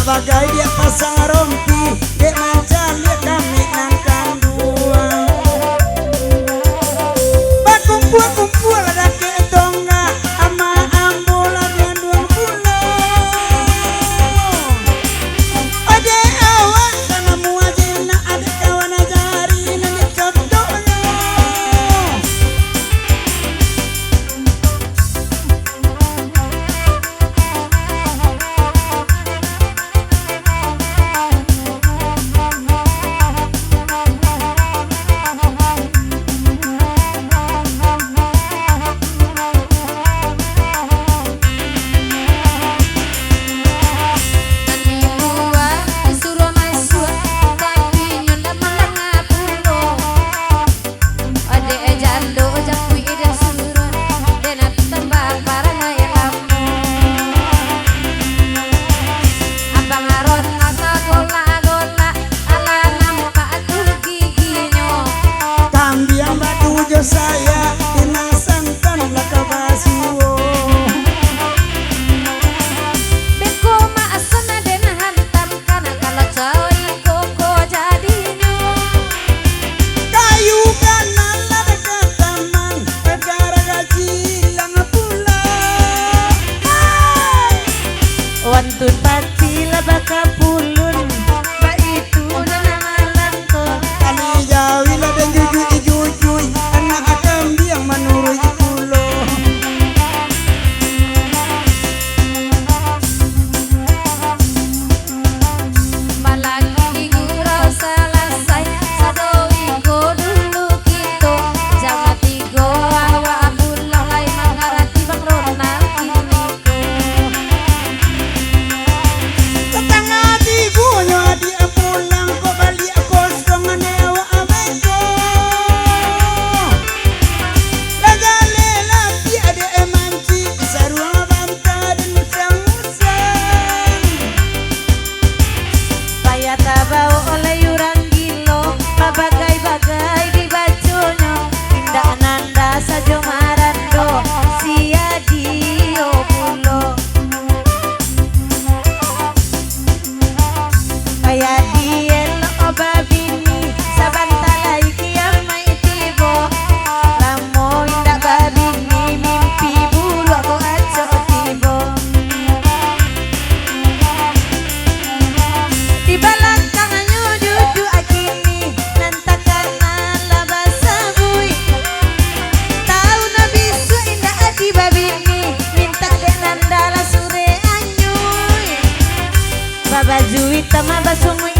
Bagai dia pasang rompi, dek macam dia kami nang kanduan. Bakumpul ada ke tongga, ama ambo lagi dua bulan. Ade awak sana muazina, ade kawan ajari nanti contohnya. Saya inasankan laka basuo beko maasana dena hantam kana kalau coy koko jadinya kayu kanan lada ke taman negara gaji lang pulang wantun pati labaka pulun ba itu nana malanto kali jawi dan jujui anak akan yang menurut pulau malagi gurau selesai sadowi go dulu gitu jangan tigo awa pulang lai mangarati bang ronal kiniko tetangga tigunya dia pulang kok balik kosong anewa abeko tabau oleh yurang gilo bagai-bagai di bajunya indah nanda sajo marando sia dio pulo kaya dielo obabini sabantalai kiam mai tibo lamo indah babini mimpi bulu aku aco tibo di belakangnya duduk akini nantakan labasa bui tahu nabi su indah adi babini minta ke nandala sure anyui baba juit tama basumui